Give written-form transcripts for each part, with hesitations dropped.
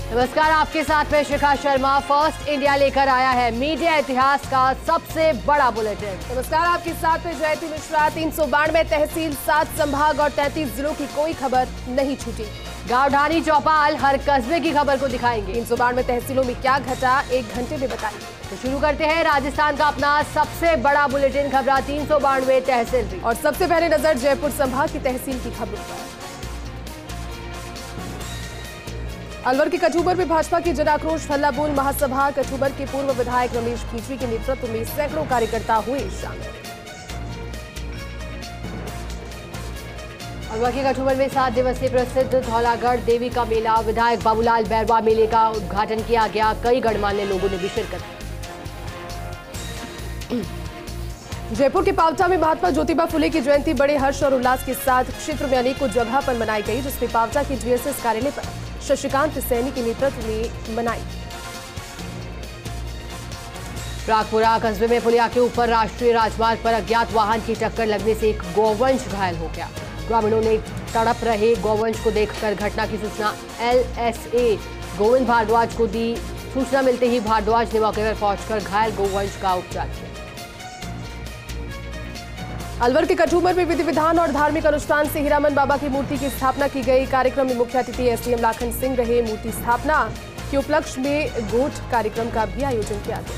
नमस्कार, आपके साथ में शिखा शर्मा। फर्स्ट इंडिया लेकर आया है मीडिया इतिहास का सबसे बड़ा बुलेटिन। नमस्कार, आपके साथ में जयती मिश्रा। 392 तहसील, 7 संभाग और 33 जिलों की कोई खबर नहीं छूटी। गांव ढाणी चौपाल हर कस्बे की खबर को दिखाएंगे। 392 तहसीलों में क्या घटा 1 घंटे में बताएंगे। तो शुरू करते हैं राजस्थान का अपना सबसे बड़ा बुलेटिन खबरा 392 तहसील। और सबसे पहले नजर जयपुर संभाग की तहसील की खबरों पर। अलवर के कठुबर में भाजपा की जन आक्रोश हल्ला बोल महासभा। कठुबर के पूर्व विधायक रमेश खींची के नेतृत्व में सैकड़ों कार्यकर्ता हुए शामिल। अलवर के कठुबर में 7 दिवसीय प्रसिद्ध धौलागढ़ देवी का मेला। विधायक बाबूलाल बैरवा मेले का उद्घाटन किया गया। कई गणमान्य लोगों ने भी शिरकत की। जयपुर के पावटा में महात्मा ज्योतिबा फुले की जयंती बड़े हर्ष और उल्लास के साथ क्षेत्र में अनेकों जगह पर मनाई गई, जिसमें पावटा के जीएसएस कार्यालय पर शशिकांत सैनी के नेतृत्व में मनाई। प्रागपुरा कस्बे में पुलिया के ऊपर राष्ट्रीय राजमार्ग पर अज्ञात वाहन की टक्कर लगने से एक गौवंश घायल हो गया। ग्रामीणों ने तड़प रहे गौवंश को देखकर घटना की सूचना LSA गोविंद भारद्वाज को दी। सूचना मिलते ही भारद्वाज ने मौके पर पहुंचकर घायल गौवंश का उपचार किया। अलवर के कठुबर में विधि विधान और धार्मिक अनुष्ठान से हीरामन बाबा की मूर्ति की स्थापना की गई। कार्यक्रम में मुख्य अतिथि SDM लाखन सिंह रहे। मूर्ति स्थापना के उपलक्ष्य में गोठ कार्यक्रम का भी आयोजन किया गया।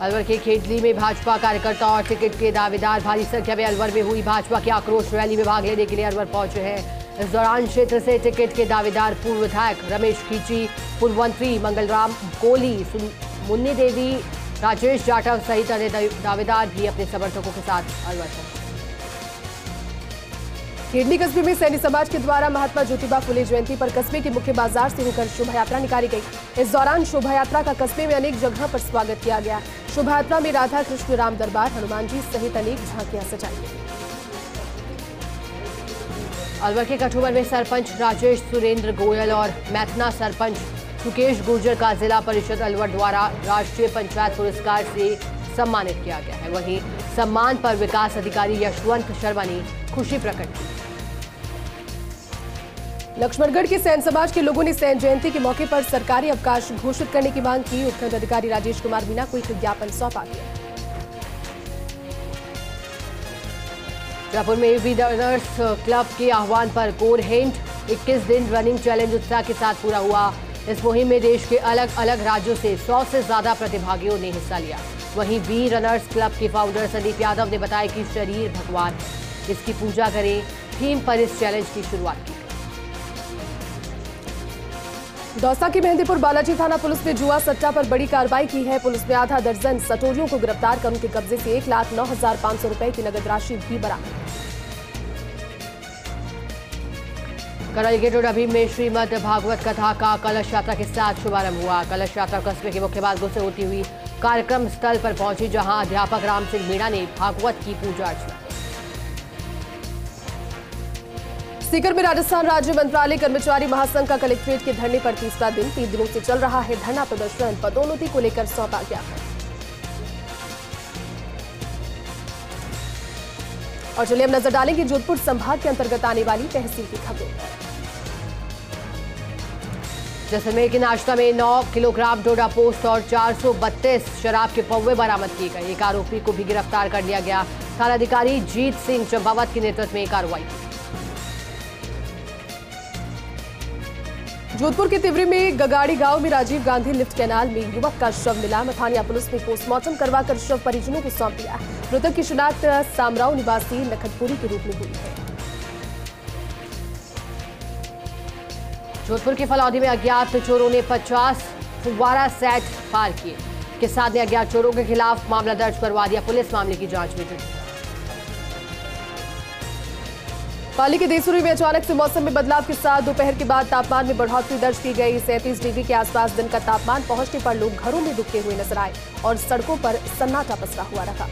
अलवर के खेतली में भाजपा कार्यकर्ता और टिकट के दावेदार भारी संख्या में अलवर में हुई भाजपा की आक्रोश रैली में भाग लेने के लिए अलवर पहुंचे हैं। इस दौरान क्षेत्र से टिकट के दावेदार पूर्व विधायक रमेश खींची, पूर्व मंत्री मंगलराम कोहली, मुन्नी देवी, राजेश जाटव सहित अन्य दावेदार भी अपने समर्थकों के साथ अलवर पहुंचे। खेडली कस्बे में सैनी समाज के द्वारा महात्मा ज्योतिबा फुले जयंती पर कस्बे के मुख्य बाजार से होकर शोभा यात्रा निकाली गई। इस दौरान शोभा यात्रा का कस्बे में अनेक जगह पर स्वागत किया गया। शोभा यात्रा में राधा कृष्ण राम दरबार, हनुमान जी सहित अनेक झांकियां सजाई गई। अलवर के कठुबर में सरपंच राजेश सुरेंद्र गोयल और मैथना सरपंच सुकेश गुर्जर का जिला परिषद अलवर द्वारा राष्ट्रीय पंचायत पुरस्कार से सम्मानित किया गया है। वहीं सम्मान पर विकास अधिकारी यशवंत शर्मा ने खुशी प्रकट की। लक्ष्मणगढ़ के सैन समाज के लोगों ने सैन जयंती के मौके पर सरकारी अवकाश घोषित करने की मांग की। उपखंड अधिकारी राजेश कुमार मीना को एक ज्ञापन सौंपा गया। जयपुर में भी रनर्स क्लब के आह्वान पर कोर हिंट 21 दिन रनिंग चैलेंज उत्साह के साथ पूरा हुआ। इस मुहिम में देश के अलग अलग राज्यों से 100 से ज्यादा प्रतिभागियों ने हिस्सा लिया। वहीं वी रनर्स क्लब के फाउंडर संदीप यादव ने बताया कि शरीर भगवान है, इसकी पूजा करें। थीम पर इस चैलेंज की शुरुआत की। दौसा की मेहंदीपुर बालाजी थाना पुलिस ने जुआ सट्टा पर बड़ी कार्रवाई की है। पुलिस ने आधा दर्जन सटोरियों को गिरफ्तार कर उनके कब्जे से 1,09,500 रुपए की नगद राशि भी बरामद। करौली के टोडाभीम में श्रीमद् भागवत कथा का कलश यात्रा के साथ शुभारंभ हुआ। कलश यात्रा कस्बे के मुख्य मार्गों से होती हुई कार्यक्रम स्थल पर पहुंची, जहां अध्यापक राम सिंह मीणा ने भागवत की पूजा अर्चना। सीकर में राजस्थान राज्य मंत्रालय कर्मचारी महासंघ का कलेक्ट्रेट के धरने पर तीसरा दिन 3 दिनों से चल रहा है धरना प्रदर्शन। पदोन्नति को लेकर सौंपा गया है। और चलिए अब नजर डालेंगे जोधपुर संभाग के अंतर्गत आने वाली तहसील की खबरों पर। जैसलमेर के नाश्ता में 9 किलोग्राम डोडा पोस्ट और 432 शराब के पौवे बरामद किए गए। एक आरोपी को भी गिरफ्तार कर लिया गया। थानाधिकारी जीत सिंह चंपावत के नेतृत्व में कार्रवाई की। जोधपुर के तिवरी में गगाड़ी गांव में राजीव गांधी लिफ्ट कैनाल में युवक का शव मिला। मथानिया पुलिस ने पोस्टमार्टम करवाकर शव परिजनों को सौंप दिया। मृतक की शिनाख्त सामराव निवासी नखतपुरी के रूप में हुई है। जोधपुर के फलौदी में अज्ञात चोरों ने 50 फुव्वारा सेट फायर किए। के साथ ने अज्ञात चोरों के खिलाफ मामला दर्ज करवा दिया। पुलिस मामले की जांच में जुटी। पाली के देसुरी में अचानक से मौसम में बदलाव के साथ दोपहर के बाद तापमान में बढ़ोतरी दर्ज की गई। 37 डिग्री के आसपास दिन का तापमान पहुंचने पर लोग घरों में दुबके हुए नजर आए और सड़कों पर सन्नाटा पसरा हुआ रहा।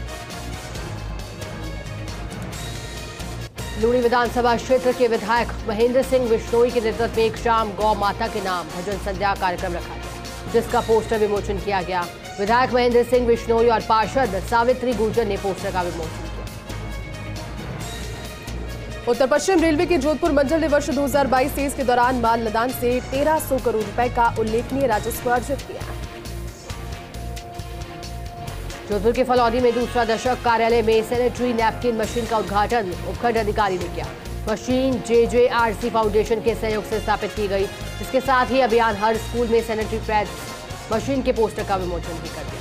लूणी विधानसभा क्षेत्र के विधायक महेंद्र सिंह बिश्नोई के नेतृत्व में एक शाम गौ माता के नाम भजन संध्या कार्यक्रम रखा गया, जिसका पोस्टर विमोचन किया गया। विधायक महेंद्र सिंह बिश्नोई और पार्षद सावित्री गुर्जर ने पोस्टर का विमोचन किया। उत्तर पश्चिम रेलवे के जोधपुर मंडल ने वर्ष 2022-23 के दौरान माल लदान से 1300 करोड़ रुपए का उल्लेखनीय राजस्व अर्जित किया। जोधपुर के फलौदी में दूसरा दशक कार्यालय में सैनिटरी नैपकिन मशीन का उद्घाटन उपखंड अधिकारी ने किया। मशीन JJRC फाउंडेशन के सहयोग से स्थापित की गई। इसके साथ ही अभियान हर स्कूल में सैनिटरी पैड्स मशीन के पोस्टर का विमोचन भी कर दिया।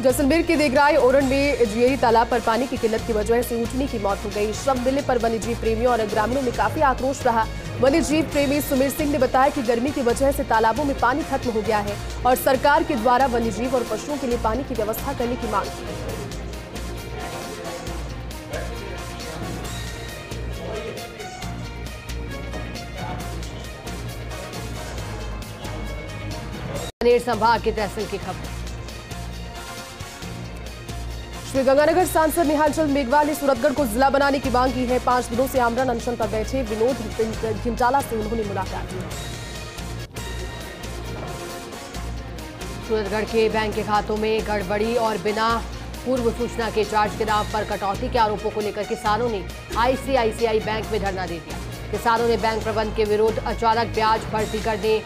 जैसलमेर के देगराई ओरन में जियरी तालाब पर पानी की किल्लत की वजह से ऊँटनी की मौत हो गई। शव मिलने पर वन्यजीव प्रेमियों और ग्रामीणों में काफी आक्रोश रहा। वन्यजीव प्रेमी सुमीर सिंह ने बताया कि गर्मी की वजह से तालाबों में पानी खत्म हो गया है और सरकार के द्वारा वन्यजीव और पशुओं के लिए पानी की व्यवस्था करने की मांग की। संभाग की तहसील की खबर। श्रीगंगानगर सांसद निहाल चंद मेघवाल ने सूरतगढ़ को जिला बनाने की मांग की है। 5 दिनों से आमरण अनशन पर बैठे विनोद घिमटाला से उन्होंने मुलाकात की। सूरतगढ़ के बैंक के खातों में गड़बड़ी और बिना पूर्व सूचना के चार्ज के नाम पर कटौती के आरोपों को लेकर किसानों ने ICICI बैंक में धरना दे दिया। किसानों ने बैंक प्रबंध के विरुद्ध अचानक ब्याज बढ़ती करने,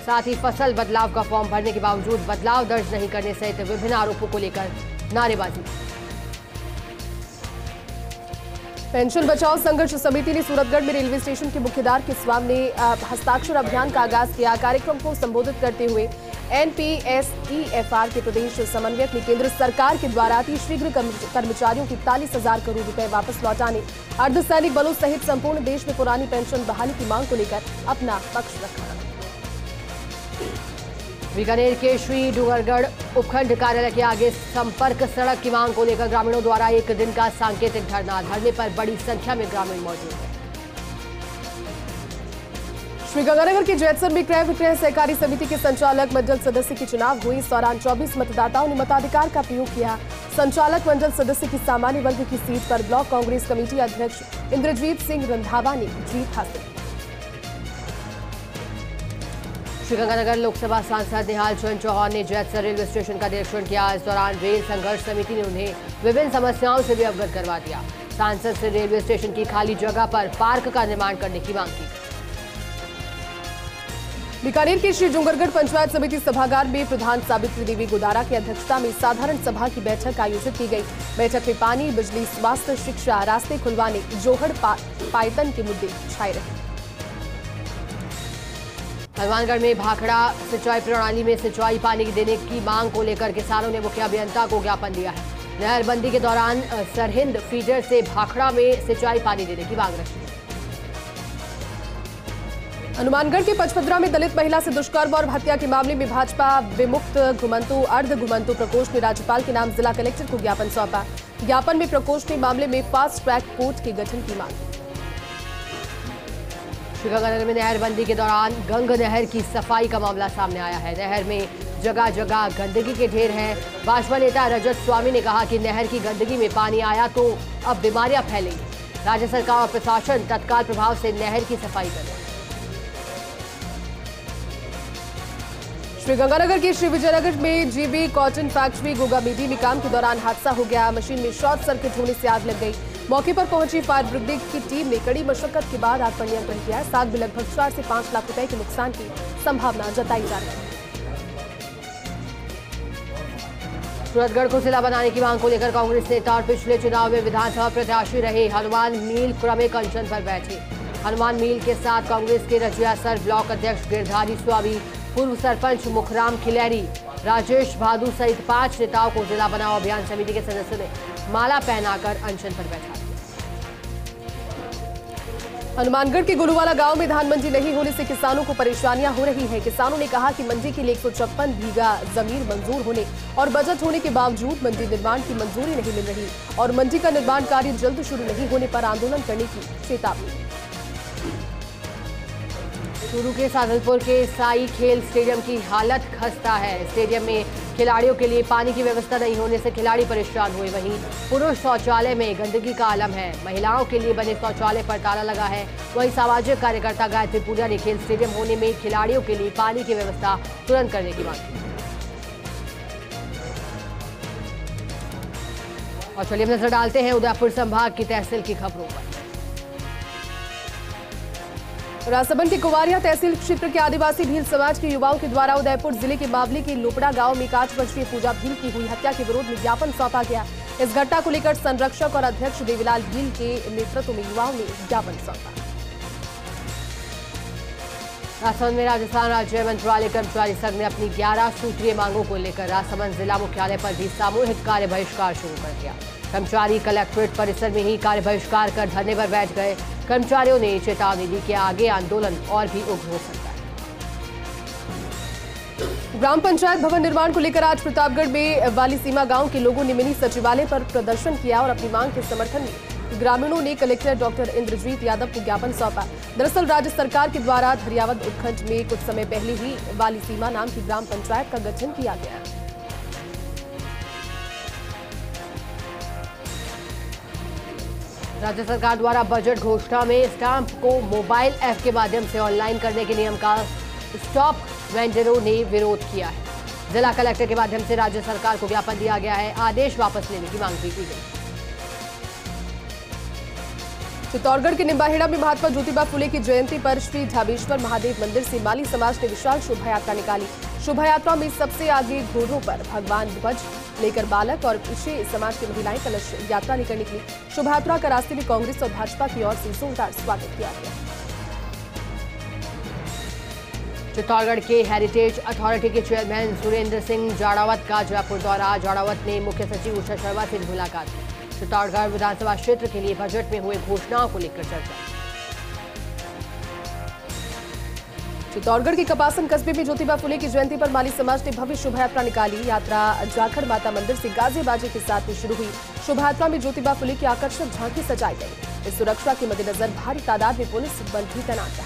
साथ ही फसल बदलाव का फॉर्म भरने के बावजूद बदलाव दर्ज नहीं करने सहित विभिन्न आरोपों को लेकर नारेबाजी। पेंशन बचाओ संघर्ष समिति ने सूरतगढ़ में रेलवे स्टेशन के मुख्यद्वार के सामने हस्ताक्षर अभियान का आगाज किया। कार्यक्रम को संबोधित करते हुए NPSEFR के प्रदेश समन्वयक ने केंद्र सरकार के द्वारा अतिशीघ्र कर्मचारियों की 41,000 करोड़ रुपए वापस लौटाने, अर्धसैनिक बलों सहित संपूर्ण देश में पुरानी पेंशन बहाली की मांग को लेकर अपना पक्ष रखा। बीकानेर के श्री डूंगरगढ़ उपखंड कार्यालय के आगे संपर्क सड़क की मांग को लेकर ग्रामीणों द्वारा एक दिन का सांकेतिक धरना। धरने पर बड़ी संख्या में ग्रामीण मौजूद हैं। श्रीगंगानगर के जैतसर में क्रय विक्रय सहकारी समिति के संचालक मंडल सदस्य की चुनाव हुई। इस दौरान 24 मतदाताओं ने मताधिकार का प्रयोग किया। संचालक मंडल सदस्य की सामान्य वर्ग की सीट पर ब्लॉक कांग्रेस कमेटी अध्यक्ष इंद्रजीत सिंह रंधावा ने जीत हासिल की। श्रीगंगानगर लोकसभा सांसद निहाल चंद चौहान ने जैतसर रेलवे स्टेशन का निरीक्षण किया। इस दौरान रेल संघर्ष समिति ने उन्हें विभिन्न समस्याओं से भी अवगत करवा दिया। सांसद से रेलवे स्टेशन की खाली जगह पर पार्क का निर्माण करने की मांग की। बीकानेर के श्री डूंगरगढ़ पंचायत समिति सभागार में प्रधान सावित्री देवी गोदारा की अध्यक्षता में साधारण सभा की बैठक आयोजित की गई। बैठक में पानी, बिजली, स्वास्थ्य, शिक्षा, रास्ते खुलवाने, जोहड़ पायतन के मुद्दे छाए रहे। हनुमानगढ़ में भाखड़ा सिंचाई प्रणाली में सिंचाई पानी देने की मांग को लेकर किसानों ने मुखिया अभियंता को ज्ञापन दिया है। नहरबंदी के दौरान सरहिंद फीडर से भाखड़ा में सिंचाई पानी देने की मांग रखी है। हनुमानगढ़ के पचपदरा में दलित महिला से दुष्कर्म और हत्या के मामले में भाजपा विमुक्त घुमंतु अर्ध घुमंतु प्रकोष्ठ ने राज्यपाल के नाम जिला कलेक्टर को ज्ञापन सौंपा। ज्ञापन में प्रकोष्ठ ने मामले में फास्ट ट्रैक कोर्ट के गठन की मांग की। श्रीगंगानगर में नहरबंदी के दौरान गंग नहर की सफाई का मामला सामने आया है। नहर में जगह जगह गंदगी के ढेर हैं। भाजपा नेता रजत स्वामी ने कहा कि नहर की गंदगी में पानी आया तो अब बीमारियां फैलेंगी। राज्य सरकार और प्रशासन तत्काल प्रभाव से नहर की सफाई करे। श्रीगंगानगर के श्री विजयनगर में जीबी कॉटन फैक्ट्री गोगामीडी में काम के दौरान हादसा हो गया। मशीन में शॉर्ट सर्किट होने से आग लग गई। मौके पर पहुंची फायर ब्रिगेड की टीम ने कड़ी मशक्कत के बाद आग पर नियंत्रण किया। इस आग में लगभग 4 से 5 लाख रुपए के नुकसान की संभावना जताई जा रही है। सूरतगढ़ को जिला बनाने की मांग को लेकर कांग्रेस नेता और पिछले चुनाव में विधानसभा प्रत्याशी रहे हनुमान मील क्रमिक अनशन पर बैठे। हनुमान मील के साथ कांग्रेस के रजियासर ब्लॉक अध्यक्ष गिरधारी स्वामी, पूर्व सरपंच मुखराम खिलेरी, राजेश भादु सहित 5 नेताओं को जिला बनाओ अभियान समिति के सदस्यों ने माला पहनाकर अनशन पर बैठा। हनुमानगढ़ के गुलूवाला गांव में धान मंडी नहीं होने से किसानों को परेशानियां हो रही हैं। किसानों ने कहा कि मंडी के लिए 156 बीघा जमीन मंजूर होने और बजट होने के बावजूद मंडी निर्माण की मंजूरी नहीं मिल रही और मंडी का निर्माण कार्य जल्द शुरू नहीं होने पर आंदोलन करने की चेतावनी। चूरू के सादलपुर के साई खेल स्टेडियम की हालत खस्ता है। स्टेडियम में खिलाड़ियों के लिए पानी की व्यवस्था नहीं होने से खिलाड़ी परेशान हुए। वहीं पुरुष शौचालय में गंदगी का आलम है। महिलाओं के लिए बने शौचालय पर ताला लगा है। वहीं सामाजिक कार्यकर्ता गायत्री पूजा ने खेल स्टेडियम होने में खिलाड़ियों के लिए पानी की व्यवस्था तुरंत करने की मांग की। और चलिए नजर डालते हैं उदयपुर संभाग की तहसील की खबरों पर। राजसमंद के कुवारिया तहसील क्षेत्र के आदिवासी भील समाज के युवाओं के द्वारा उदयपुर जिले के बावली के लोपड़ा गांव में 5 वर्षीय पूजा भील की हुई हत्या के विरोध में ज्ञापन सौंपा गया। इस घटना को लेकर संरक्षक और अध्यक्ष देवीलाल भील के नेतृत्व में युवाओं ने ज्ञापन सौंपा। राजसमंद में राजस्थान राज्य मंत्रालय कर्मचारी संघ ने अपनी 11 सूत्रीय मांगों को लेकर राजसमंद जिला मुख्यालय पर भी सामूहिक कार्य बहिष्कार शुरू कर दिया। कर्मचारी कलेक्ट्रेट परिसर में ही कार्य बहिष्कार कर धरने पर बैठ गए। कर्मचारियों ने चेतावनी दी कि आगे आंदोलन और भी उग्र हो सकता है। ग्राम पंचायत भवन निर्माण को लेकर आज प्रतापगढ़ में वाली सीमा गांव के लोगों ने मिनी सचिवालय पर प्रदर्शन किया और अपनी मांग के समर्थन में ग्रामीणों ने कलेक्टर डॉक्टर इंद्रजीत यादव को ज्ञापन सौंपा। दरअसल राज्य सरकार के द्वारा धरियावद उपखंड में कुछ समय पहले ही वाली सीमा नाम की ग्राम पंचायत का गठन किया गया। राज्य सरकार द्वारा बजट घोषणा में स्टाम्प को मोबाइल ऐप के माध्यम से ऑनलाइन करने के नियम का स्टॉप वेंडरों ने विरोध किया है। जिला कलेक्टर के माध्यम से राज्य सरकार को ज्ञापन दिया गया है। आदेश वापस लेने की मांग भी की गई। चित्तौड़गढ़ के निम्बाहेड़ा में महात्मा ज्योतिबा फुले की जयंती पर श्री ढाबेश्वर महादेव मंदिर से माली समाज ने विशाल शोभा यात्रा निकाली। शोभा यात्रा में सबसे आगे घोड़ों पर भगवान ध्वज लेकर बालक और पीछे समाज की महिलाएं कलश यात्रा लेकर निकली। शोभा यात्रा का रास्ते में कांग्रेस और भाजपा की ओर से जोरदार स्वागत किया गया। चित्तौड़गढ़ के हेरिटेज अथॉरिटी के चेयरमैन सुरेंद्र सिंह जाड़ावत का जयपुर दौरा। जाड़ावत ने मुख्य सचिव उषा शर्मा से मुलाकात की। चित्तौड़गढ़ विधानसभा क्षेत्र के लिए बजट में हुए घोषणाओं को लेकर चर्चा। चित्तौड़गढ़ के कपासन कस्बे में ज्योतिबा फुले की जयंती पर माली समाज ने भव्य शोभा यात्रा निकाली। यात्रा जाखड़ माता मंदिर से गाजे बाजे के साथ में शुरू हुई। शोभा यात्रा में ज्योतिबा फुले की आकर्षक झांकी सजाई गई। इस सुरक्षा के मद्देनजर भारी तादाद में पुलिस बल भी तैनात है।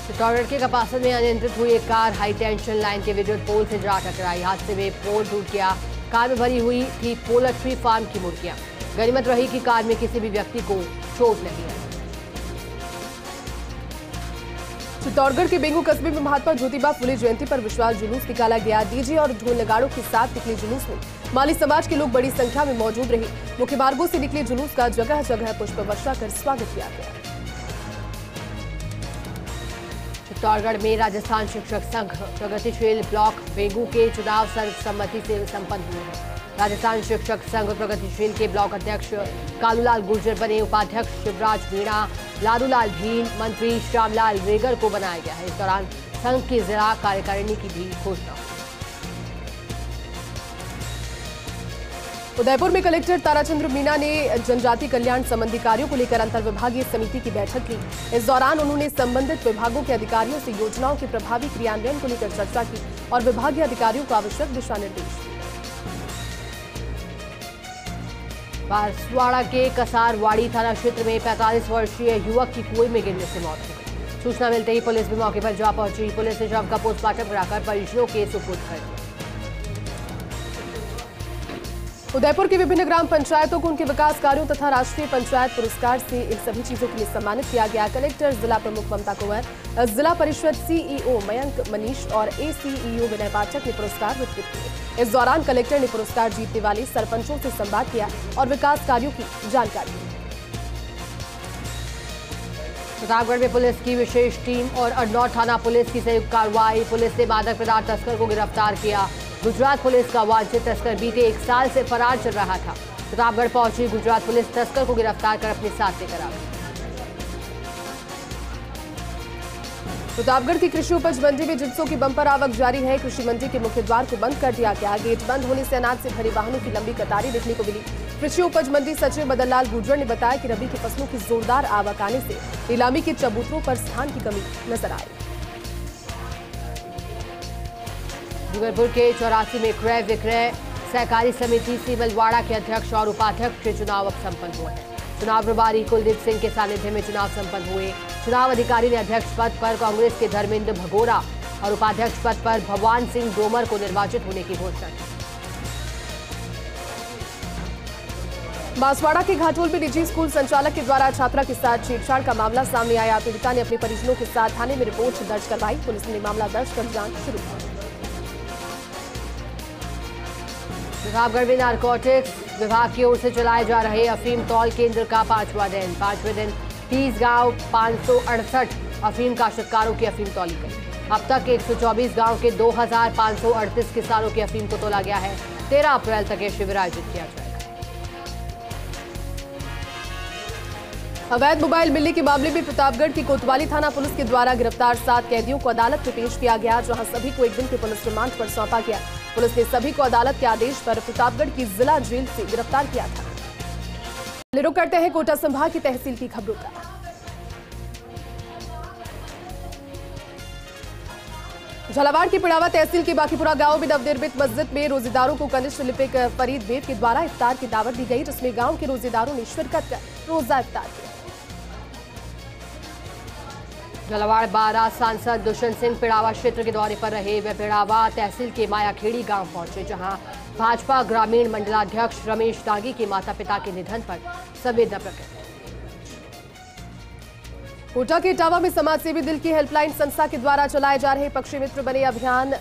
चित्तौड़गढ़ के कपासन में अनियंत्रित हुई एक कार हाई टेंशन लाइन के विद्युत पोल से जा टकराई। हादसे में पोल टूट गया। कार में भरी हुई थी पोल्ट्री फार्म की मुर्गियां। गनीमत रही कि कार में किसी भी व्यक्ति को चोट नहीं आई। चित्तौड़गढ़ के बेंगू कस्बे में महात्मा ज्योतिबा फुले जयंती पर विशाल जुलूस निकाला गया। डीजे और ढोल नगाड़ों के साथ निकले जुलूस में माली समाज के लोग बड़ी संख्या में मौजूद रहे। मुख्य मार्गों से निकले जुलूस का जगह जगह पुष्प वर्षा कर स्वागत किया गया। चित्तौड़गढ़ में राजस्थान शिक्षक संघ प्रगतिशील ब्लॉक बेंगू के चुनाव सर्वसम्मति से संपन्न हुए हैं। राजस्थान शिक्षक संघ प्रगतिशील के ब्लॉक अध्यक्ष कालूलाल गुर्जर बने। उपाध्यक्ष शिवराज मीणा, लालूलाल भील, मंत्री श्यामलाल रेगर को बनाया गया है। इस दौरान संघ की जिला कार्यकारिणी की भी घोषणा। उदयपुर में कलेक्टर ताराचंद्र मीणा ने जनजाति कल्याण संबंधी कार्यों को लेकर अंतर्विभागीय समिति की बैठक की। इस दौरान उन्होंने संबंधित विभागों के अधिकारियों से योजनाओं के प्रभावी क्रियान्वयन को लेकर चर्चा की और विभागीय अधिकारियों को आवश्यक दिशा निर्देश दिए। बांसवाड़ा के कसारवाड़ी थाना क्षेत्र में 45 वर्षीय युवक की कुएं में गिरने से मौत हो गई। सूचना मिलते ही पुलिस भी मौके पर जा पहुंची। पुलिस ने शव का पोस्टमार्टम कराकर परिजनों के सुपुर्द कर दिया। उदयपुर की विभिन्न ग्राम पंचायतों को उनके विकास कार्यों तथा राष्ट्रीय पंचायत पुरस्कार से इन सभी चीजों के लिए सम्मानित किया गया। कलेक्टर, जिला प्रमुख ममता कुंवर, जिला परिषद सीईओ मयंक मनीष और एसीईओ विनय पाठक ने पुरस्कार वितरित किए। इस दौरान कलेक्टर ने पुरस्कार जीतने वाले सरपंचों से संवाद किया और विकास कार्यों की जानकारी दी। प्रतापगढ़ में पुलिस की विशेष टीम और अडनौर थाना पुलिस की संयुक्त कार्रवाई। पुलिस ने मादक पदार्थ तस्कर को गिरफ्तार किया। गुजरात पुलिस का वांछित तस्कर बीते 1 साल से फरार चल रहा था। प्रतापगढ़ पहुंची गुजरात पुलिस तस्कर को गिरफ्तार कर अपने साथ लेकर आ गई। प्रतापगढ़ की कृषि उपज मंडी में जिंसों की बंपर आवक जारी है। कृषि मंडी के मुख्य द्वार को बंद कर दिया गया। गेट बंद होने से अनाज से भरे वाहनों की लंबी कतारें देखने को मिली। कृषि उपज मंडी सचिव मदन लाल गुर्जर ने बताया कि रबी की फसलों की जोरदार आवक आने से नीलामी के चबूतरों पर स्थान की कमी नजर आई। डूंगरपुर के 84 में क्रय विक्रय सहकारी समिति सीमलवाड़ा के अध्यक्ष और उपाध्यक्ष के चुनाव अब संपन्न हुए हैं। चुनाव प्रभारी कुलदीप सिंह के सानिध्य में चुनाव संपन्न हुए। चुनाव अधिकारी ने अध्यक्ष पद पर कांग्रेस के धर्मेंद्र भगोरा और उपाध्यक्ष पद पर भगवान सिंह डोमर को निर्वाचित होने की घोषणा की। बांसवाड़ा के घाटोल में निजी स्कूल संचालक के द्वारा छात्रा के साथ छेड़छाड़ का मामला सामने आया। पीड़िता ने अपने परिजनों के साथ थाने में रिपोर्ट दर्ज करवाई। पुलिस ने मामला दर्ज कर जांच शुरू की। प्रतापगढ़ में नारकोटिक्स विभाग की ओर से चलाए जा रहे अफीम तौल केंद्र का पांचवें दिन 30 गांव 568 अफीम काश्तकारों की अफीम तौली गई। अब तक 124 गांव के 2538 किसानों की अफीम को तोला गया है। 13 अप्रैल तक ये शिविर आयोजित किया जाएगा। अवैध मोबाइल मिलने के मामले में प्रतापगढ़ की कोतवाली थाना पुलिस के द्वारा गिरफ्तार 7 कैदियों को अदालत में पेश किया गया, जहां सभी को एक दिन के पुलिस रिमांड पर सौंपा गया। पुलिस ने सभी को अदालत के आदेश पर प्रतापगढ़ की जिला जेल से गिरफ्तार किया था। रुक करते हैं कोटा संभाग की तहसील की खबरों का। झालावाड़ की पिड़ावा तहसील के बाकीपुरा गांव में नवनिर्मित मस्जिद में रोजेदारों को कनिष्ठ लिपिक फरीद बेग के द्वारा इफ्तार की दावत दी गई, जिसमें गांव के रोजेदारों ने शिरकत कर रोजा इफ्तार किया। झालावाड़ बारा सांसद दुष्यंत सिंह पिड़ावा क्षेत्र के दौरे पर रहे। वे पिड़ावा तहसील के मायाखेड़ी गांव पहुंचे, जहां भाजपा ग्रामीण मंडलाध्यक्ष रमेश दागी के माता पिता के निधन पर संवेदना प्रकट। कोटा के इटावा में समाजसेवी दिल की हेल्पलाइन संस्था के द्वारा चलाए जा रहे पक्षी मित्र बने अभियान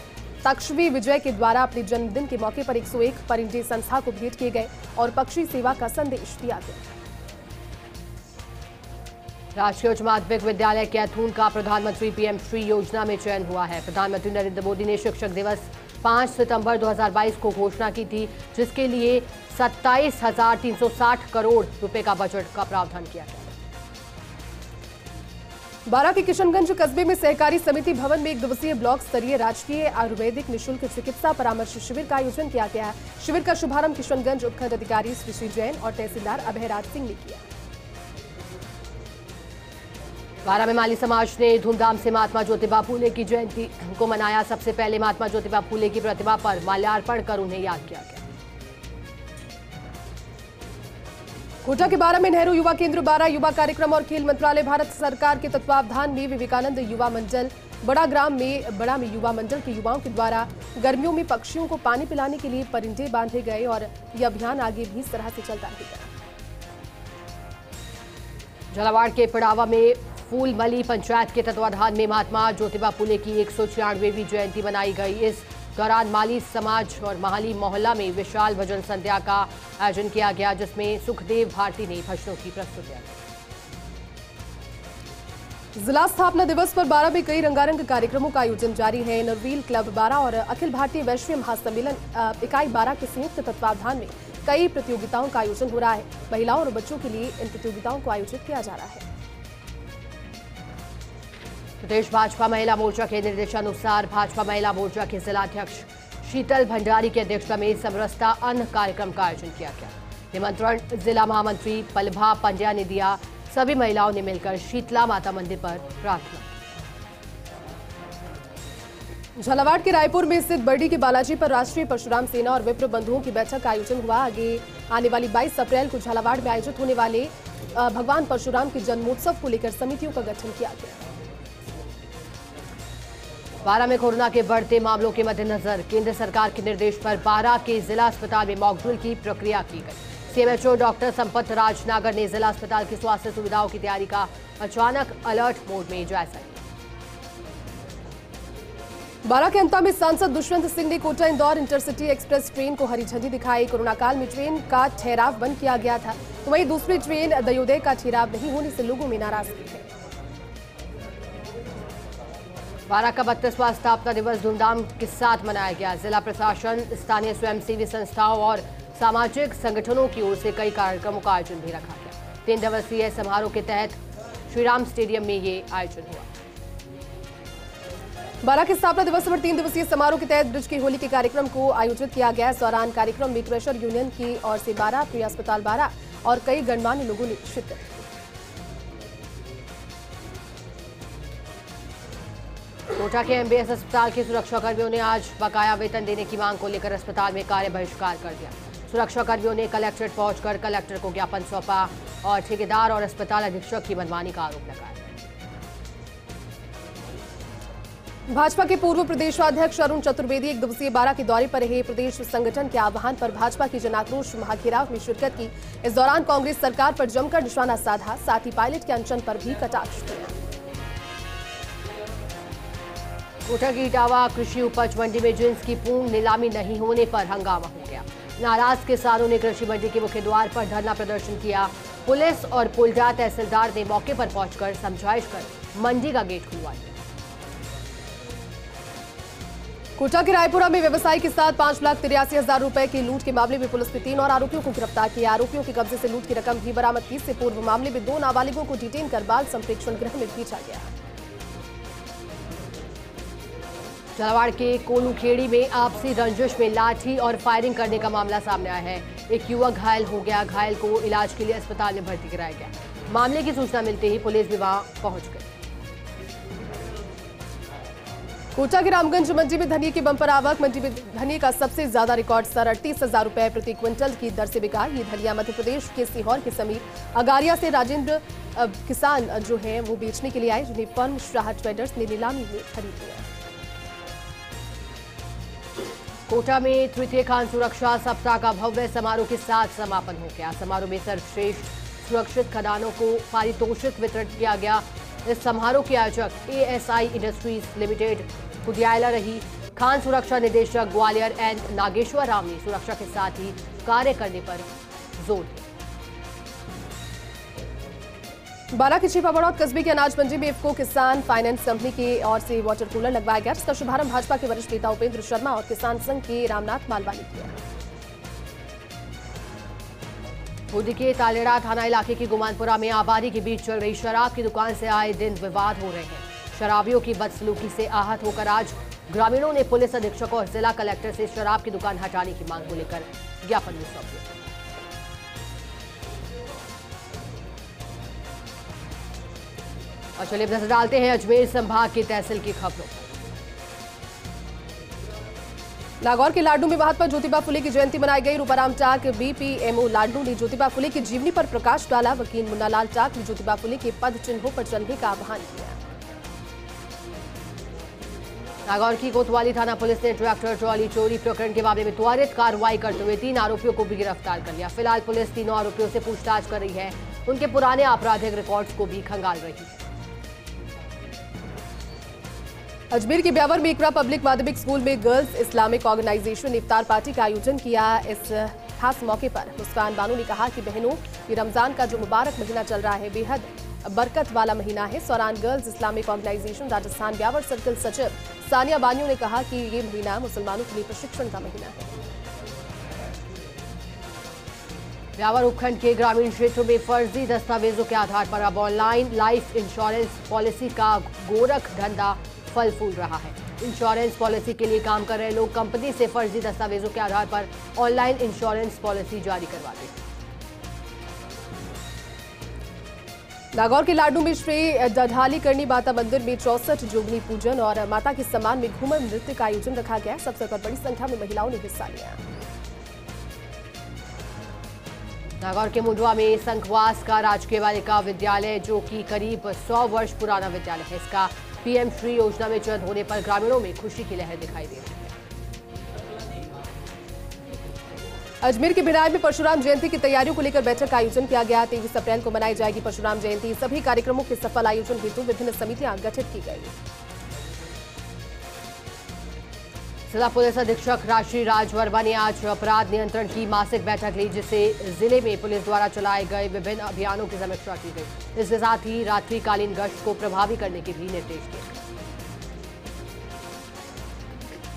तक्षवी विजय के द्वारा अपने जन्मदिन के मौके पर 101 परिंदे संस्था को भेंट किए गए और पक्षी सेवा का संदेश दिया गया। राष्ट्रीय उच्च माध्यमिक विद्यालय कैथून का प्रधानमंत्री पीएम श्री योजना में चयन हुआ है। प्रधानमंत्री नरेंद्र मोदी ने शिक्षक दिवस 5 सितंबर 2022 को घोषणा की थी, जिसके लिए 27,360 करोड़ रुपए का बजट का प्रावधान किया गया। बारा के किशनगंज कस्बे में सहकारी समिति भवन में 1 दिवसीय ब्लॉक स्तरीय राजकीय आयुर्वेदिक निःशुल्क चिकित्सा परामर्श शिविर का आयोजन किया गया है। शिविर का शुभारंभ किशनगंज उपखंड अधिकारी श्री जैन और तहसीलदार अभयराज सिंह ने किया। बारा में माली समाज ने धूमधाम से महात्मा ज्योतिबा फूले की जयंती को मनाया। सबसे पहले महात्मा ज्योतिबा फूले की प्रतिमा पर माल्यार्पण कर उन्हें याद किया गया। कोटा के बारा में नेहरू युवा केंद्र बारा युवा कार्यक्रम और खेल मंत्रालय भारत सरकार के तत्वावधान में विवेकानंद युवा मंडल बड़ा में युवा मंडल के युवाओं के द्वारा गर्मियों में पक्षियों को पानी पिलाने के लिए परिंदे बांधे गए और यह अभियान आगे भी इस तरह से चलता रहेगा। झालावाड़ के पिड़ावा में फूलमली पंचायत के तत्वाधान में महात्मा ज्योतिबा फूले की 196वीं जयंती मनाई गई। इस दौरान माली समाज और माली मोहल्ला में विशाल भजन संध्या का आयोजन किया गया, जिसमें सुखदेव भारती ने भजनों की प्रस्तुतियां दी। जिला स्थापना दिवस पर बारा में कई रंगारंग कार्यक्रमों का आयोजन जारी है। नरवील क्लब बारा और अखिल भारतीय वैश्वीय महासम्मेलन इकाई बारा के संयुक्त तत्वावधान में कई प्रतियोगिताओं का आयोजन हो रहा है। महिलाओं और बच्चों के लिए इन प्रतियोगिताओं को आयोजित किया जा रहा है। प्रदेश भाजपा महिला मोर्चा के निर्देशानुसार भाजपा महिला मोर्चा के जिलाध्यक्ष शीतल भंडारी की अध्यक्षता में समरसता अन्न कार्यक्रम का आयोजन किया गया। निमंत्रण जिला महामंत्री पलभा पंड्या ने दिया। सभी महिलाओं ने मिलकर शीतला माता मंदिर पर प्रार्थना की। झालावाड़ के रायपुर में स्थित बरडी के बालाजी पर राष्ट्रीय परशुराम सेना और विप्र बंधुओं की बैठक का आयोजन हुआ। आगे आने वाली 22 अप्रैल को झालावाड़ में आयोजित होने वाले भगवान परशुराम के जन्मोत्सव को लेकर समितियों का गठन किया गया। बारा में कोरोना के बढ़ते मामलों के मद्देनजर केंद्र सरकार के निर्देश पर बारा के जिला अस्पताल में मॉक ड्रिल की प्रक्रिया की गई। सीएमएचओ डॉक्टर संपत राज नागर ने जिला अस्पताल की स्वास्थ्य सुविधाओं की तैयारी का अचानक अलर्ट मोड में जायजा लिया। बारा के अंता में सांसद दुष्यंत सिंह ने Kota Indore intercity express train को हरी झंडी दिखाई। कोरोना काल में ट्रेन का ठहराव बंद किया गया था, तो वहीं दूसरी ट्रेन दयोदय का ठहराव नहीं होने से लोगों में नाराजगी है। बारा का 32वां स्थापना दिवस धूमधाम के साथ मनाया गया। जिला प्रशासन, स्थानीय स्वयंसेवी संस्थाओं और सामाजिक संगठनों की ओर से कई कार्यक्रमों का आयोजन भी रखा गया। 3 दिवसीय समारोह के तहत श्रीराम स्टेडियम में ये आयोजन हुआ। बारा के स्थापना दिवस पर 3 दिवसीय समारोह के तहत ब्रिज की होली के कार्यक्रम को आयोजित किया गया। इस दौरान कार्यक्रम में क्रशर यूनियन की ओर से बारा, प्रिय अस्पताल बारा और कई गणमान्य लोगों ने शिरकत की। कोटा के एमबीएस अस्पताल के सुरक्षाकर्मियों ने आज बकाया वेतन देने की मांग को लेकर अस्पताल में कार्य बहिष्कार कर दिया। सुरक्षाकर्मियों ने कलेक्ट्रेट पहुंचकर कलेक्टर को ज्ञापन सौंपा और ठेकेदार और अस्पताल अधीक्षक की मनमानी का आरोप लगाया। भाजपा के पूर्व प्रदेशाध्यक्ष अरुण चतुर्वेदी 1 दिवसीय बारा के दौरे पर रहे। प्रदेश संगठन के आह्वान पर भाजपा की जनाक्रोश महाघेराव में शिरकत की। इस दौरान कांग्रेस सरकार पर जमकर निशाना साधा, साथ ही पायलट के अनशन पर भी कटाक्ष किया। कोटा की इटावा कृषि उपज मंडी में जिंस की पूर्ण नीलामी नहीं होने पर हंगामा हो गया। नाराज किसानों ने कृषि मंडी के मुख्य द्वार पर धरना प्रदर्शन किया। पुलिस और पुलजा तहसीलदार ने मौके पर पहुंचकर समझाइश कर मंडी का गेट खुलवा दिया। कोटा के रायपुरा में व्यवसायी के साथ 5,83,000 रुपए की लूट के मामले में पुलिस ने 3 और आरोपियों को गिरफ्तार किया। आरोपियों के कब्जे से लूट की रकम भी बरामद की। इससे पूर्व मामले में 2 नाबालिगों को डिटेन कर बाल संप्रेक्षण गृह में भेजा गया। झालावाड़ के कोलूखेड़ी में आपसी रंजिश में लाठी और फायरिंग करने का मामला सामने आया है। एक युवक घायल हो गया। घायल को इलाज के लिए अस्पताल में भर्ती कराया गया। मामले की सूचना मिलते ही पुलिस भी वहां पहुंच गई। कोटा के रामगंज मंडी में धनिये की बंपर आवक। मंडी में धनिये का सबसे ज्यादा रिकॉर्ड स्तर 38,000 रुपए प्रति क्विंटल की दर से बिका। ये धनिया मध्य प्रदेश के सीहोर के समीप अगारिया से राजेंद्र किसान जो है वो बेचने के लिए आए, जिन्हें फर्म शाह ट्रेडर्स ने नीलामी में खरीद लिया। कोटा में तृतीय खान सुरक्षा सप्ताह का भव्य समारोह के साथ समापन हो गया। समारोह में सर्वश्रेष्ठ सुरक्षित खदानों को पारितोषिक वितरण किया गया। इस समारोह के आयोजक ASI इंडस्ट्रीज लिमिटेड कुदियाला रही। खान सुरक्षा निदेशक ग्वालियर एन नागेश्वर राव ने सुरक्षा के साथ ही कार्य करने पर जोर दिया। बारा के छिपाबड़ौद कस्बे के अनाज मंडी में इफ्को किसान फाइनेंस कंपनी की ओर से वाटर कूलर लगवाया गया, जिसका शुभारंभ भाजपा के वरिष्ठ नेता उपेंद्र शर्मा और किसान संघ के रामनाथ मालवा ने किया। बूंदी के तालेड़ा थाना इलाके की गुमानपुरा में आबादी के बीच चल रही शराब की दुकान से आए दिन विवाद हो रहे हैं। शराबियों की बदसलूकी से आहत होकर आज ग्रामीणों ने पुलिस अधीक्षक और जिला कलेक्टर से शराब की दुकान हटाने की मांग को लेकर ज्ञापन भी सौंप दिया। और चलिए नजर डालते हैं अजमेर संभाग की तहसील की खबरों। नागौर के लाडनू में महात्मा ज्योतिबा फुले की जयंती मनाई गई। रूपाराम टाक BPMO लाडनू ने ज्योतिबा फुले की जीवनी पर प्रकाश डाला। वकील मुन्नालाल टाक ने ज्योतिबा फुले के पद चिन्हों पर चलने का आह्वान किया। नागौर की कोतवाली थाना पुलिस ने ट्रैक्टर ट्रॉली चोरी प्रकरण के मामले में त्वरित कार्रवाई करते हुए 3 आरोपियों को भी गिरफ्तार कर लिया। फिलहाल पुलिस तीनों आरोपियों से पूछताछ कर रही है। उनके पुराने आपराधिक रिकॉर्ड्स को भी खंगाल रही है। अजमेर के ब्यावर में इकरा पब्लिक माध्यमिक स्कूल में गर्ल्स इस्लामिक ऑर्गेनाइजेशन ने इफ्तार पार्टी का आयोजन किया। इस खास मौके पर मुस्कान बानो ने कहा कि बहनों, ये रमजान का जो मुबारक महीना चल रहा है बेहद बरकत वाला महीना है। इस दौरान girls Islamic organisation Rajasthan Beawar circle सचिव सानिया बानियों ने कहा कि ये महीना मुसलमानों के लिए प्रशिक्षण का महीना है। ब्यावर उपखंड के ग्रामीण क्षेत्रों में फर्जी दस्तावेजों के आधार पर अब ऑनलाइन लाइफ इंश्योरेंस पॉलिसी का गोरख धंधा फल फूल रहा है। इंश्योरेंस पॉलिसी के लिए काम कर रहे लोग कंपनी से फर्जी दस्तावेजों के आधार पर ऑनलाइन इंश्योरेंस पॉलिसी जारी करवाते हैं। नागौर के लाडनू में श्री डढाली करनी माता मंदिर में 64 जोगनी पूजन और माता के सम्मान में घूमर नृत्य का आयोजन रखा गया। इस अवसर पर बड़ी संख्या में महिलाओं ने हिस्सा लिया। नागौर के मुंडवा में संखवास का राजकीय बालिका विद्यालय, जो कि करीब 100 वर्ष पुराना विद्यालय है, इसका PM श्री योजना में चयन होने पर ग्रामीणों में खुशी की लहर दिखाई दे रही है। अजमेर के भिड़ाई में परशुराम जयंती की तैयारियों को लेकर बैठक का आयोजन किया गया। 23 अप्रैल को मनाई जाएगी परशुराम जयंती। सभी कार्यक्रमों के सफल आयोजन हेतु विभिन्न समितियां गठित की गई। जिला पुलिस अधीक्षक राशि राज वर्मा ने आज अपराध नियंत्रण की मासिक बैठक ली, जिससे जिले में पुलिस द्वारा चलाए गए विभिन्न अभियानों की समीक्षा की गई। इसके साथ ही रात्रिकालीन गश्त को प्रभावी करने के भी निर्देश दिए।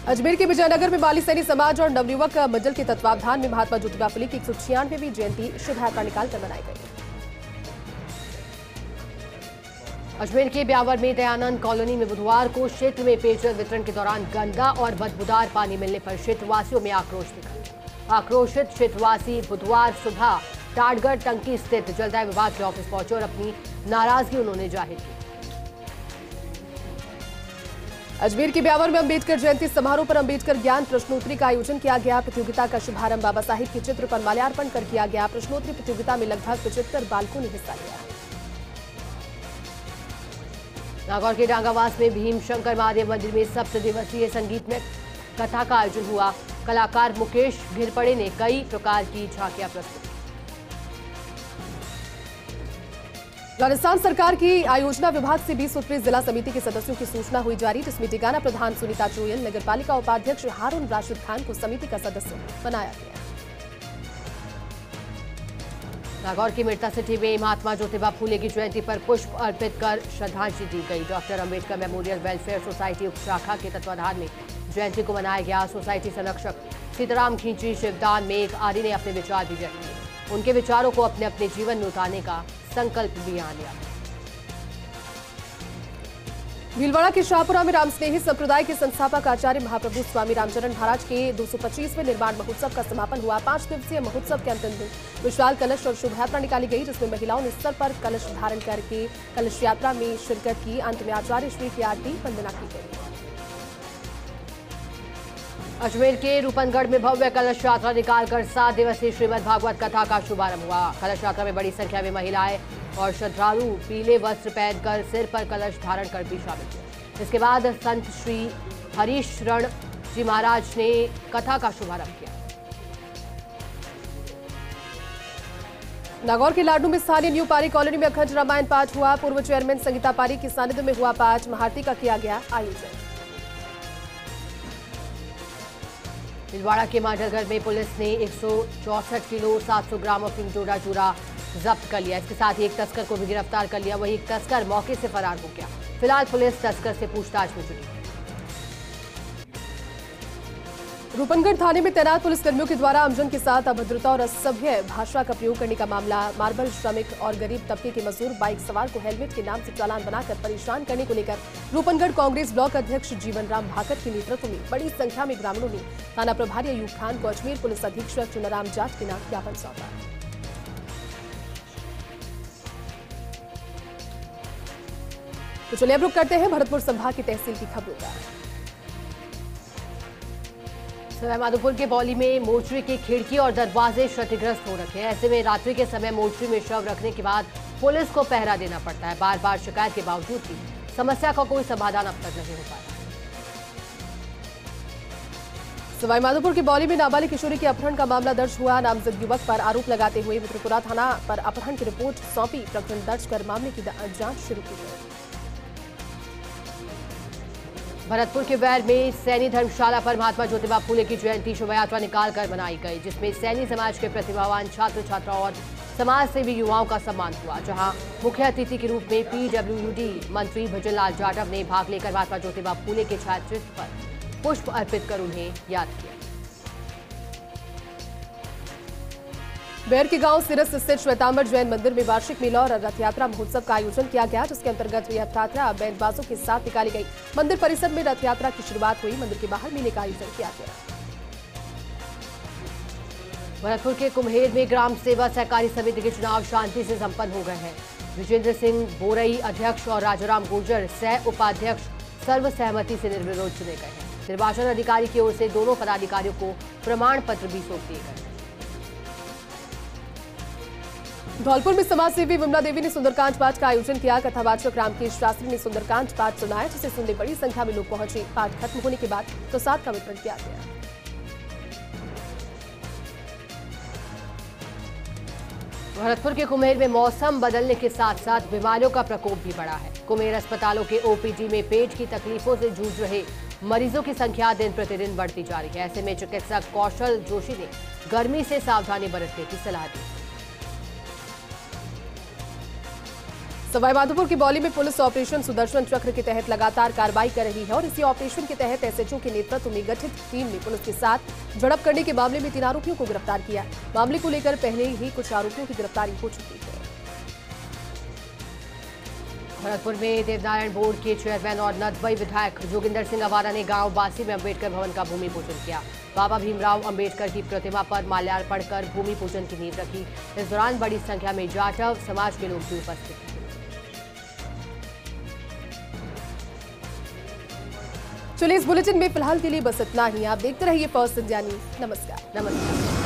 अजमेर के विजयनगर में बाली सैनी समाज और नवयुवक मंडल के तत्वावधान में महात्मा ज्योतिबा फुले की 196वीं जयंती शोभायात्रा निकालकर मनाई गई। अजमेर के ब्यावर में दयानंद कॉलोनी में बुधवार को क्षेत्र में पेयजल वितरण के दौरान गंदा और बदबूदार पानी मिलने पर क्षेत्रवासियों में आक्रोश दिखा। आक्रोशित क्षेत्रवासी बुधवार सुबह टाटगढ़ टंकी स्थित जलदाय विभाग के ऑफिस पहुंचे और अपनी नाराजगी उन्होंने जाहिर की। अजमेर के ब्यावर में अंबेडकर जयंती समारोह पर अंबेडकर ज्ञान प्रश्नोत्तरी का आयोजन किया गया। प्रतियोगिता का शुभारंभ बाबा साहिब के चित्र पर माल्यार्पण कर किया गया। प्रश्नोत्तरी प्रतियोगिता में लगभग 75 बालकों ने हिस्सा लिया। नागौर के डांगावास में भीम शंकर महादेव मंदिर में 7 दिवसीय संगीतमय कथा का आयोजन हुआ। कलाकार मुकेश घिरपड़े ने कई प्रकार की झांकियां प्रस्तुत की। राजस्थान सरकार की आयोजना विभाग से 20 सूत्रीय जिला समिति के सदस्यों की सूचना हुई जारी, जिसमें टिगाना प्रधान सुनीता चोयल, नगरपालिका उपाध्यक्ष हारून राशिद खान को समिति का सदस्य बनाया गया। नागौर की मिर्ता सिटी में महात्मा ज्योतिबा फूले की जयंती पर पुष्प अर्पित कर श्रद्धांजलि दी गई। Doctor Ambedkar memorial welfare society उपशाखा के तत्वाधान में जयंती को मनाया गया। सोसाइटी संरक्षक सीताराम खींची शिवदान मेघ आदि ने अपने विचार भी व्यक्त किए। उनके विचारों को अपने अपने जीवन में उतारने का संकल्प भी यहाँ लिया। भीलवाड़ा के शाहपुरा में रामस्नेही संप्रदाय के संस्थापक आचार्य महाप्रभु स्वामी रामचरण महाराज के 225वें निर्माण महोत्सव का समापन हुआ। 5 दिवसीय महोत्सव के अंतिम दिन विशाल कलश और शोभा यात्रा निकाली गई, जिसमें महिलाओं ने सर पर कलश धारण करके कलश यात्रा में शिरकत की। अंत में आचार्य श्री की आरती वंदना की गई। अजमेर के रूपनगढ़ में भव्य कलश यात्रा निकालकर 7 दिवसीय श्रीमद् भागवत कथा का शुभारंभ हुआ। कलश यात्रा में बड़ी संख्या में महिलाएं और श्रद्धालु पीले वस्त्र पहनकर सिर पर कलश धारण कर भी शामिल हुए। इसके बाद संत श्री हरीश शरण जी महाराज ने कथा का शुभारंभ किया। नागौर के लाडू में स्थानीय न्यू पारी कॉलोनी में अखंड रामायण पाठ हुआ। पूर्व चेयरमैन संगीता पारी की सानिध्य में हुआ पाठ। महाआरती का किया गया आयोजन। भीलवाड़ा के मांडलगढ़ में पुलिस ने 164 किलो 700 ग्राम अफीम जोड़ा चूरा जब्त कर लिया। इसके साथ ही एक तस्कर को भी गिरफ्तार कर लिया। वहीं एक तस्कर मौके से फरार हो गया। फिलहाल पुलिस तस्कर से पूछताछ में जुटी। रूपनगढ़ थाने में तैनात पुलिसकर्मियों के द्वारा आमजन के साथ अभद्रता और असभ्य भाषा का प्रयोग करने का मामला। मार्बल श्रमिक और गरीब तबके के मजदूर बाइक सवार को हेलमेट के नाम से चालान बनाकर परेशान करने को लेकर रूपनगढ़ कांग्रेस ब्लॉक अध्यक्ष जीवन राम भाकट के नेतृत्व में बड़ी संख्या में ग्रामीणों ने थाना प्रभारी अयूब खान को अजमेर पुलिस अधीक्षक चुनाराम जाट के नाम ज्ञापन सौंपा। तो चलिए अब रुक करते हैं भरतपुर संभाग की तहसील की खबरों का। सवाईमाधोपुर के बौली में मोर्चरी की खिड़की और दरवाजे क्षतिग्रस्त हो रखे हैं। ऐसे में रात्रि के समय मोर्चरी में शव रखने के बाद पुलिस को पहरा देना पड़ता है। बार बार शिकायत के बावजूद भी समस्या का कोई समाधान अब तक नहीं हो पाया। सवाईमाधोपुर के बौली में नाबालिग किशोरी के अपहरण का मामला दर्ज हुआ। नामजद युवक पर आरोप लगाते हुए मित्रपुरा थाना पर अपहरण की रिपोर्ट सौंपी। प्रकरण दर्ज कर मामले की जांच शुरू की गई। भरतपुर के वैर में सैनी धर्मशाला पर महात्मा ज्योतिबा फूले की जयंती शोभा यात्रा निकालकर मनाई गई, जिसमें सैनी समाज के प्रतिभावान छात्र छात्रा और समाज सेवी युवाओं का सम्मान हुआ। जहां मुख्य अतिथि के रूप में पीडब्ल्यूडी मंत्री भजनलाल जाटव ने भाग लेकर महात्मा ज्योतिबा फूले के छायाचित्र पर पुष्प अर्पित कर उन्हें याद किया। बैर के गांव सिरस स्थित श्वेतांबर जैन मंदिर में वार्षिक मेला और रथ यात्रा महोत्सव का आयोजन किया गया, जिसके अंतर्गत रथ यात्रा बैंडबाजों के साथ निकाली गई। मंदिर परिसर में रथ यात्रा की शुरुआत हुई। मंदिर के बाहर मेले का आयोजन किया गया। भरतपुर के कुम्हेर में ग्राम सेवा सहकारी समिति के चुनाव शांति से संपन्न हो गए हैं। विजेंद्र सिंह बोरई अध्यक्ष और राजाराम गुर्जर सह उपाध्यक्ष सर्वसहमति से निर्विरोध चुने गए हैं। निर्वाचन अधिकारी की ओर से दोनों पदाधिकारियों को प्रमाण पत्र भी सौंप दिए गए। धौलपुर में समाजसेवी विमला देवी ने सुंदरकांड पाठ का आयोजन किया। कथावाचक रामकेश शास्त्री ने सुंदरकांड पाठ सुनाया, जिसे सुनने बड़ी संख्या में लोग पहुंचे। पाठ खत्म होने के बाद प्रसाद का वितरण किया गया। भरतपुर के कुम्हेर में मौसम बदलने के साथ साथ बीमारियों का प्रकोप भी बढ़ा है। कुम्हेर अस्पतालों के ओपीडी में पेट की तकलीफों से जूझ रहे मरीजों की संख्या दिन प्रतिदिन बढ़ती जा रही है। ऐसे में चिकित्सक कौशल जोशी ने गर्मी से सावधानी बरतने की सलाह दी। सवाईमाधोपुर की बौली में पुलिस ऑपरेशन सुदर्शन चक्र के तहत लगातार कार्रवाई कर रही है और इसी ऑपरेशन के तहत एसएचओ के नेतृत्व में गठित टीम ने पुलिस के साथ झड़प करने के मामले में 3 आरोपियों को गिरफ्तार किया। मामले को लेकर पहले ही कुछ आरोपियों की गिरफ्तारी हो चुकी है। भरतपुर में देवनारायण बोर्ड के चेयरमैन और नदबई विधायक जोगिंदर सिंह अवारा ने गांव बासी में अम्बेडकर भवन का भूमि पूजन किया। बाबा भीमराव अम्बेडकर की प्रतिमा पर माल्यार्पण कर भूमि पूजन की नींव रखी। इस दौरान बड़ी संख्या में जाटव समाज के लोग भी उपस्थित थे। चलिए इस बुलेटिन में फिलहाल के लिए बस इतना ही। आप देखते रहिए फर्स्ट इंडिया न्यूज। नमस्कार।